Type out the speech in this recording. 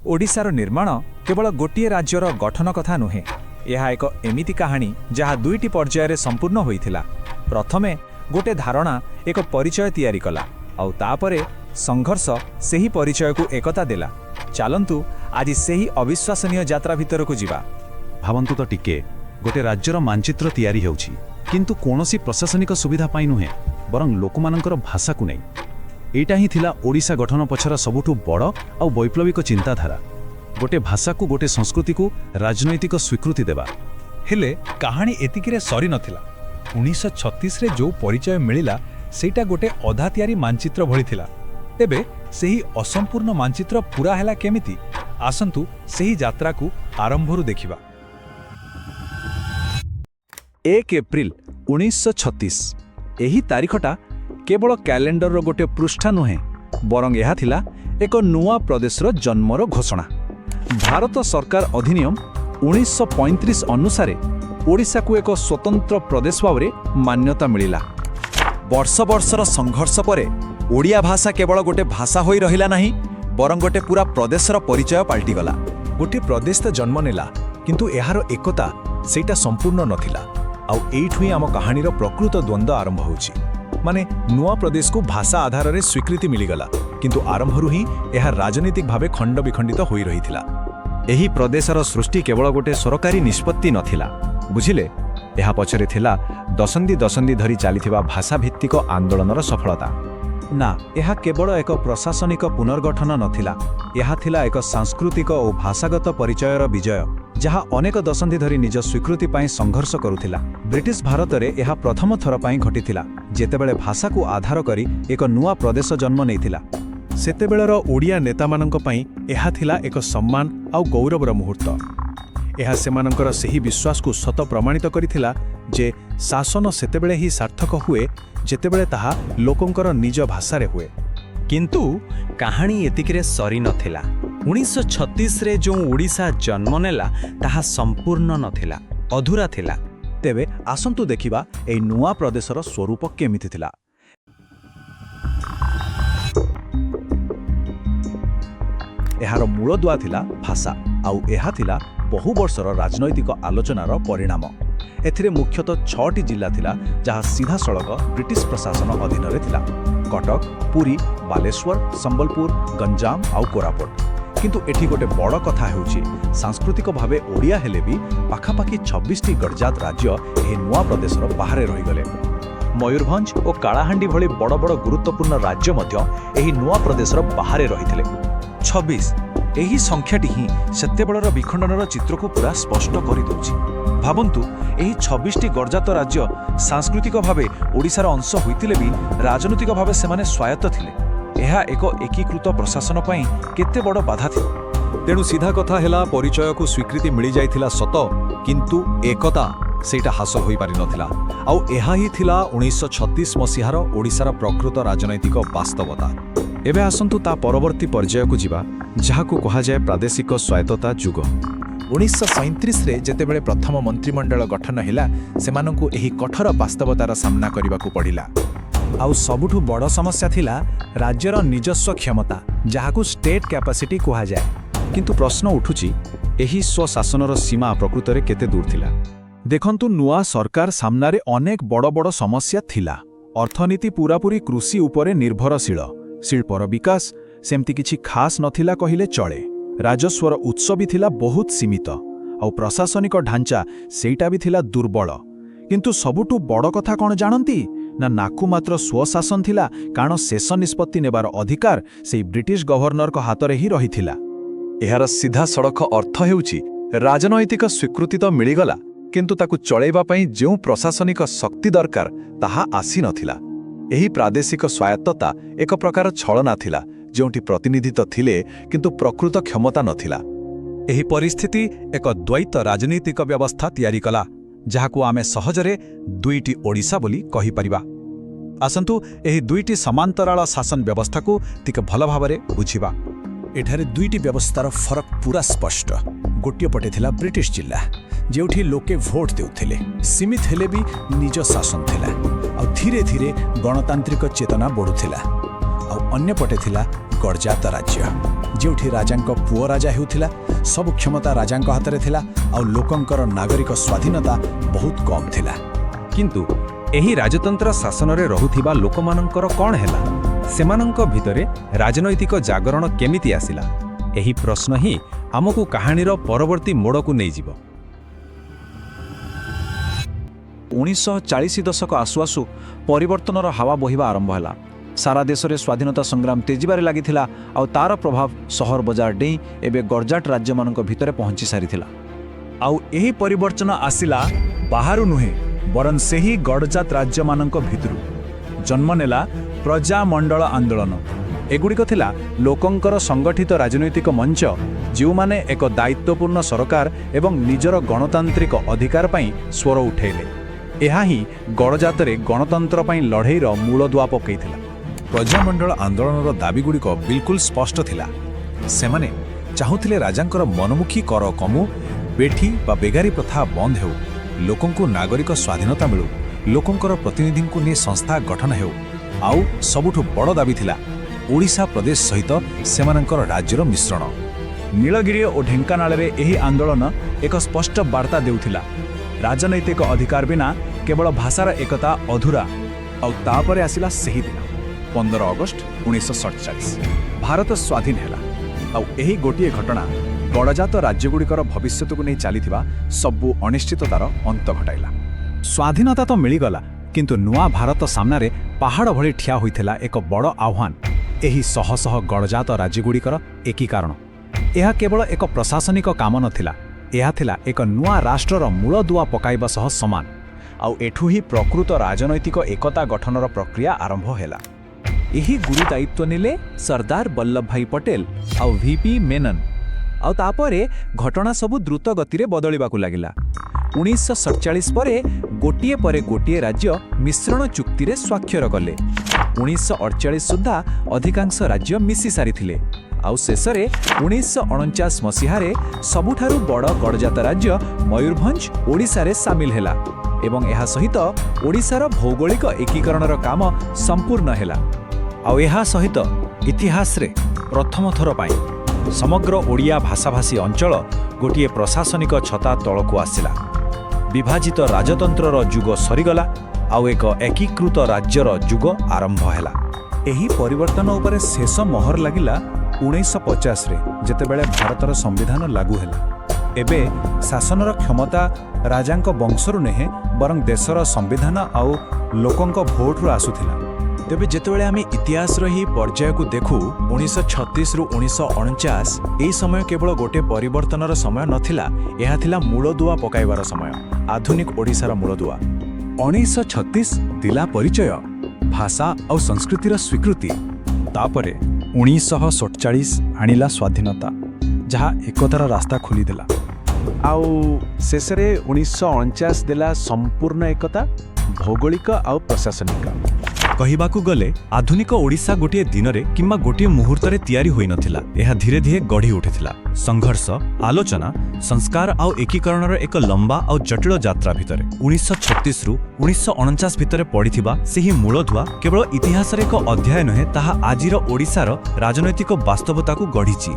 ओडिशार निर्माण केवल गोटे राज्यर गठन कथा नुहे। यह एक एमिति कहानी जहाँ दुईटी पर्यायर संपूर्ण होइथिला। प्रथमे गोटे धारणा एक परिचय तैयारी कला आउ तापरे संघर्ष सेही परिचय को एकता देला। चलंतु आज सेही अविश्वसनीय यात्रा भितर को जीवा। भावंतु तो टिके गोटे राज्यर मानचित्र तैयारी होउछि, किंतु कोनोसी प्रशासनिक सुविधा पाई नुहे बरं लोकमानंकर भाषा को नहीं। एटा ही थिला ओडिशा गठन पछर सबुठु बड़ आ वैप्लविक चिंताधारा। गोटे भाषा को गोटे संस्कृति को राजनैतिक स्वीकृति देवा। हेले कहानी एतिकिरे सरी नथिला। 1936 रे जो परिचय मिलिला सेटा गोटे अधा तैयारी मानचित्र भली थिला। तेबे सेही असंपूर्ण मानचित्र पूरा हैला केमिति? आसंतु सेही यात्रा को आरंभरू देखिबा। 1 एप्रिल 1936 एही तारीखटा केवल कैलेंडर रो गोटे पृष्ठा नुहे बरं यह थिला एक नुआ प्रदेशर जन्मर घोषणा। भारत सरकार अधिनियम 1935 अनुसारे ओडिशा को एक स्वतंत्र प्रदेश भाव में मान्यता मिलिला। वर्ष वर्षर संघर्ष परे ओडिया भाषा केवल गोटे भाषा होई रहिला नहीं बरं गोटे पूरा प्रदेशर परिचय पाल्टी गला। गोटे प्रदेश तो जन्म नेला किंतु एहार एकता सेटा संपूर्ण नथिला। आउ एइठु ही आम कहानीर प्रकृत द्वंद्व आरंभ होउछि। माने नुआ प्रदेश को भाषा आधार में स्वीकृति मिलीगला किंतु आरंभरू ही यह राजनीतिक भावे खंड विखंडित होई रहिथिला। एही प्रदेशर सृष्टि केवल गोटे सरकारी निष्पत्ति नथिला, बुझिले। यह पछरे थिला दशंधि दशंधि धरी चलीथिबा भाषा भित्तिक आंदोलनर सफलता। ना, यह केवल एक प्रशासनिक पुनर्गठन नथिला, यह थिला एक सांस्कृतिक और भाषागत परिचयर विजय जहाँ अनेक दशंधि धरी निज स्वीकृति पाई संघर्ष करुथिला। ब्रिटिश भारत में यह प्रथम थर पाई घटिथिला जेतेबेले भाषा को आधार करी एक नुआ प्रदेश जन्म नेइथिला। सेतेबेलर ओडिया नेता मानंक पई एहा थिला एक सम्मान आउ गौरवर मुहूर्त। एहा सेमानंकर सेही विश्वास को सत प्रमाणित करिथिला जे शासन सेतेबेले ही सार्थक हुए जेतेबेले ताहा लोकंकर निज भाषा रे हुए। किंतु कहानी एतिकिरे सरी नथिला। 1936 रे जो ओडिशा जन्म नेला ताहा संपूर्ण नथिला, अधूरा थिला। तेबे आसंतु देखिबा एई नुआ प्रदेशर स्वरूप केमिति थिला। एहार मूल दुआ थिला भाषा आउ एहा थिला बहु वर्षर राजनैतिक आलोचनार परिणाम। एथिरे मुख्यतः 6टी जिला थिला जहाँ सीधा सड़क ब्रिटिश प्रशासन अधीन रे थिला। कटक, पुरी, बालेश्वर, संबलपुर, गंजाम आउ कोरापुट। किंतु एठी गोटे बड़ कथा हेउछि सांस्कृतिक भावे ओडिया हेले भी पाखापाखि 26टी गडजात राज्य एही नुआ प्रदेशर बाहरे रही गले। मयूरभंज और कालाहांडी भली बड़ बड़ गुरुत्वपूर्ण राज्य मध्य एही नुआ प्रदेशर बाहरे रहिथिले। 26 एही संख्याटी ही सेतेबेलर विखंडनर चित्र को पूरा स्पष्ट करि दउछि। भाबंतु एही 26टी गडजात राज्य सांस्कृतिक भावे ओडिशार अंश होइतिले भी राजनीतिक भावे सेमाने स्वायत्त थिले। यह एक एकीकृत प्रशासन पई केते बड़ बाधा थिला। तेणु सीधा कथा हेला परिचय को स्वीकृति मिली जाइथिला सत, किंतु एकता सेटा हासिल होई पारि नथिला। आउ एहा ही थिला 1936 मसीहार ओडिशार प्रकृत राजनैतिक वास्तवता। एबे आसंतु ता परवर्ती पर्याय को जीवा जहाँ को कहा जाए प्रादेशिक स्वायत्तता युग। 1937 रे जेतेबेले प्रथम मंत्रिमंडल गठन हेला सेमानंकु एही कठोर वास्तवतार सामना करबाकू पड़िला। आउ सबुठु बड़ समस्या थिला राज्यर निजस्व क्षमता जहाकू स्टेट कैपेसिटी कहा जाए। किंतु प्रश्न उठुची एही स्वशासनर सीमा प्रकृत रे केते दूर थिला। देखंतु नुआ सरकार सामनारे अनेक बड़ बड़ समस्या थिला। अर्थनीति पूरापूरी कृषि उपरे निर्भरशील, शिल्पर विकास सेमती किछि खास नथिला कहिले चले। राजस्वर उत्स भी थिला बहुत सीमित आउ प्रशासनिक ढांचा सेटा भी थिला दुर्बल। किंतु सबुठु बड़ कथा कौन जानती ना नाकु मात्र स्वशासन थिला कारण शेष निष्पत्ति नेबार अधिकार से ब्रिटिश गवर्नर को हाथ रे ही रहिथिला। एहार सीधा सड़क अर्थ हेउछि राजनैतिक स्वीकृति तो मिलिगला किंतु ताकु चलैबा पई जेउ प्रशासनिक शक्ति दरकार ताहा आसी नथिला। एही प्रादेशिक स्वायत्तता एक प्रकार छलना थिला जोंटी प्रतिनिधि तो थिले किंतु प्रकृत क्षमता नथिला। एही परिस्थिति एक द्वैत राजनीतिक व्यवस्था तैयारी कला जहाकू आमे सहजरे दुईटी ओडिशा बोली कहि परिबा। आसंतु एही दुईटी समांतराल शासन व्यवस्था को तिक भल भावरे बुझिबा। एठारे दुईटी व्यवस्थार फरक पूरा स्पष्ट। गोटिए पटे थिला ब्रिटिश जिला जेउठी लोके भोट देउथिले, सीमित हेले भी निज शासन थिला आ धीरे धीरे गणतांत्रिक चेतना बढ़ुथिला। आ अन्य पटे थिला गडजात राज्य ଯେଉଁଠି ରାଜାଙ୍କ ପୁଅ ରାଜା ହେଉଥିଲା, ସବୁ କ୍ଷମତା ରାଜାଙ୍କ ହାତରେ ଥିଲା ଆଉ ଲୋକଙ୍କର ନାଗରିକ ସ୍ୱାଧୀନତା ବହୁତ କମ୍ ଥିଲା। କିନ୍ତୁ ଏହି ରାଜତନ୍ତ୍ର ଶାସନରେ ରହୁଥିବା ଲୋକମାନଙ୍କର କ'ଣ ହେଲା? ସେମାନଙ୍କ ଭିତରେ ରାଜନୈତିକ ଜାଗରଣ କେମିତି ଆସିଲା? ଏହି ପ୍ରଶ୍ନ ହିଁ ଆମକୁ କାହାଣୀର ପରବର୍ତ୍ତୀ ମୋଡ଼କୁ ନେଇଯିବ। 1940 ଦଶକ ଆସୁ ଆସୁ ପରିବର୍ତ୍ତନର ହାୱା ବହିବା ଆରମ୍ଭ ହେଲା। ସାରା ଦେଶରେ ସ୍ୱାଧୀନତା ସଂଗ୍ରାମ ତେଜିବାରେ ଲାଗିଥିଲା ଆଉ ତାର ପ୍ରଭାବ ସହର ବଜାର ଡେଇଁ ଏବେ ଗଡ଼ଜାଟ ରାଜ୍ୟମାନଙ୍କ ଭିତରେ ପହଞ୍ଚି ସାରିଥିଲା। ଆଉ ଏହି ପରିବର୍ତ୍ତନ ଆସିଲା ବାହାରୁ ନୁହେଁ, ବରଂ ସେହି ଗଡ଼ଜାତ ରାଜ୍ୟମାନଙ୍କ ଭିତରୁ। ଜନ୍ମ ନେଲା ପ୍ରଜାମଣ୍ଡଳ ଆନ୍ଦୋଳନ। ଏଗୁଡ଼ିକ ଥିଲା ଲୋକଙ୍କର ସଂଗଠିତ ରାଜନୈତିକ ମଞ୍ଚ, ଯେଉଁମାନେ ଏକ ଦାୟିତ୍ୱପୂର୍ଣ୍ଣ ସରକାର ଏବଂ ନିଜର ଗଣତାନ୍ତ୍ରିକ ଅଧିକାର ପାଇଁ ସ୍ୱର ଉଠାଇଲେ। ଏହା ହିଁ ଗଡ଼ଜାତରେ ଗଣତନ୍ତ୍ର ପାଇଁ ଲଢ଼େଇର ମୂଳଦୁଆ ପକାଇଥିଲା। ପ୍ରଜାମଣ୍ଡଳ ଆନ୍ଦୋଳନର ଦାବିଗୁଡ଼ିକ ବିଲକୁଲ ସ୍ପଷ୍ଟ ଥିଲା। ସେମାନେ ଚାହୁଁଥିଲେ ରାଜାଙ୍କର ମନମୁଖୀ କର କମୁ, ବେଠି ବା ବେଗାରୀ ପ୍ରଥା ବନ୍ଦ ହେଉ, ଲୋକଙ୍କୁ ନାଗରିକ ସ୍ୱାଧୀନତା ମିଳୁ, ଲୋକଙ୍କର ପ୍ରତିନିଧିଙ୍କୁ ନେଇ ସଂସ୍ଥା ଗଠନ ହେଉ, ଆଉ ସବୁଠୁ ବଡ଼ ଦାବି ଥିଲା ଓଡ଼ିଶା ପ୍ରଦେଶ ସହିତ ସେମାନଙ୍କର ରାଜ୍ୟର ମିଶ୍ରଣ। ନୀଳଗିରି ଓ ଢେଙ୍କାନାଳରେ ଏହି ଆନ୍ଦୋଳନ ଏକ ସ୍ପଷ୍ଟ ବାର୍ତ୍ତା ଦେଉଥିଲା। ରାଜନୈତିକ ଅଧିକାର ବିନା କେବଳ ଭାଷାର ଏକତା ଅଧୁରା। ଆଉ ତାପରେ ଆସିଲା ସେହି ଦିନ 15 ଅଗଷ୍ଟ 1947। ଭାରତ ସ୍ୱାଧୀନ ହେଲା। ଆଉ ଏହି ଗୋଟିଏ ଘଟଣା ଗଡ଼ଜାତ ରାଜ୍ୟଗୁଡ଼ିକର ଭବିଷ୍ୟତକୁ ନେଇ ଚାଲିଥିବା ସବୁ ଅନିଶ୍ଚିତତାର ଅନ୍ତ ଘଟାଇଲା। ସ୍ୱାଧୀନତା ତ ମିଳିଗଲା, କିନ୍ତୁ ନୂଆ ଭାରତ ସାମ୍ନାରେ ପାହାଡ଼ ଭଳି ଠିଆ ହୋଇଥିଲା ଏକ ବଡ଼ ଆହ୍ୱାନ। ଏହି ଶହ ଶହ ଗଡ଼ଜାତ ରାଜ୍ୟଗୁଡ଼ିକର ଏକୀକରଣ। ଏହା କେବଳ ଏକ ପ୍ରଶାସନିକ କାମ ନଥିଲା, ଏହା ଥିଲା ଏକ ନୂଆ ରାଷ୍ଟ୍ରର ମୂଳଦୁଆ ପକାଇବା ସହ ସମାନ। ଆଉ ଏଠୁ ହିଁ ପ୍ରକୃତ ରାଜନୈତିକ ଏକତା ଗଠନର ପ୍ରକ୍ରିୟା ଆରମ୍ଭ ହେଲା। ଏହି ଗୁରୁ ଦାୟିତ୍ୱ ନେଲେ ସର୍ଦ୍ଦାର ବଲ୍ଲଭ ଭାଇ ପଟେଲ ଆଉ ଭିପି ମେନନ। ଆଉ ତାପରେ ଘଟଣା ସବୁ ଦ୍ରୁତ ଗତିରେ ବଦଳିବାକୁ ଲାଗିଲା। 1947 ପରେ ଗୋଟିଏ ରାଜ୍ୟ ମିଶ୍ରଣ ଚୁକ୍ତିରେ ସ୍ୱାକ୍ଷର କଲେ। 1948 ସୁଦ୍ଧା ଅଧିକାଂଶ ରାଜ୍ୟ ମିଶି ସାରିଥିଲେ। ଆଉ ଶେଷରେ 1949 ମସିହାରେ ସବୁଠାରୁ ବଡ଼ ଗଡ଼ଜାତ ରାଜ୍ୟ ମୟୂରଭଞ୍ଜ ଓଡ଼ିଶାରେ ସାମିଲ ହେଲା ଏବଂ ଏହା ସହିତ ଓଡ଼ିଶାର ଭୌଗୋଳିକ ଏକୀକରଣର କାମ ସମ୍ପୂର୍ଣ୍ଣ ହେଲା। ଆଉ ଏହା ସହିତ ଇତିହାସରେ ପ୍ରଥମ ଥର ପାଇଁ ସମଗ୍ର ଓଡ଼ିଆ ଭାଷାଭାଷୀ ଅଞ୍ଚଳ ଗୋଟିଏ ପ୍ରଶାସନିକ ଛତା ତଳକୁ ଆସିଲା। ବିଭାଜିତ ରାଜତନ୍ତ୍ରର ଯୁଗ ସରିଗଲା ଆଉ ଏକ ଏକୀକୃତ ରାଜ୍ୟର ଯୁଗ ଆରମ୍ଭ ହେଲା। ଏହି ପରିବର୍ତ୍ତନ ଉପରେ ଶେଷ ମୋହର ଲାଗିଲା 1950ରେ, ଯେତେବେଳେ ଭାରତର ସମ୍ବିଧାନ ଲାଗୁ ହେଲା। ଏବେ ଶାସନର କ୍ଷମତା ରାଜାଙ୍କ ବଂଶରୁ ନୁହେଁ, ବରଂ ଦେଶର ସମ୍ବିଧାନ ଆଉ ଲୋକଙ୍କ ଭୋଟରୁ ଆସୁଥିଲା। ତେବେ ଯେତେବେଳେ ଆମେ ଇତିହାସର ଏହି ପର୍ଯ୍ୟାୟକୁ ଦେଖୁ 1936ରୁ 1949, ଏହି ସମୟ କେବଳ ଗୋଟିଏ ପରିବର୍ତ୍ତନର ସମୟ ନଥିଲା, ଏହା ଥିଲା ମୂଳଦୁଆ ପକାଇବାର ସମୟ, ଆଧୁନିକ ଓଡ଼ିଶାର ମୂଳଦୁଆ। 1936 ଦିଲା ପରିଚୟ, ଭାଷା ଆଉ ସଂସ୍କୃତିର ସ୍ୱୀକୃତି। ତାପରେ 1947 ଆଣିଲା ସ୍ୱାଧୀନତା, ଯାହା ଏକତାର ରାସ୍ତା ଖୋଲିଦେଲା। ଆଉ ଶେଷରେ 1949 ଦେଲା ସମ୍ପୂର୍ଣ୍ଣ ଏକତା, ଭୌଗୋଳିକ ଆଉ ପ୍ରଶାସନିକ। କହିବାକୁ ଗଲେ ଆଧୁନିକ ଓଡ଼ିଶା ଗୋଟିଏ ଦିନରେ କିମ୍ବା ଗୋଟିଏ ମୁହୂର୍ତ୍ତରେ ତିଆରି ହୋଇନଥିଲା। ଏହା ଧୀରେ ଧୀରେ ଗଢ଼ି ଉଠିଥିଲା। ସଂଘର୍ଷ, ଆଲୋଚନା, ସଂସ୍କାର ଆଉ ଏକୀକରଣର ଏକ ଲମ୍ବା ଆଉ ଜଟିଳ ଯାତ୍ରା ଭିତରେ 1936ରୁ 1949 ଭିତରେ ପଡ଼ିଥିବା ସେହି ମୂଳଦୁଆ କେବଳ ଇତିହାସର ଏକ ଅଧ୍ୟାୟ ନୁହେଁ, ତାହା ଆଜିର ଓଡ଼ିଶାର ରାଜନୈତିକ ବାସ୍ତବତାକୁ ଗଢ଼ିଛି।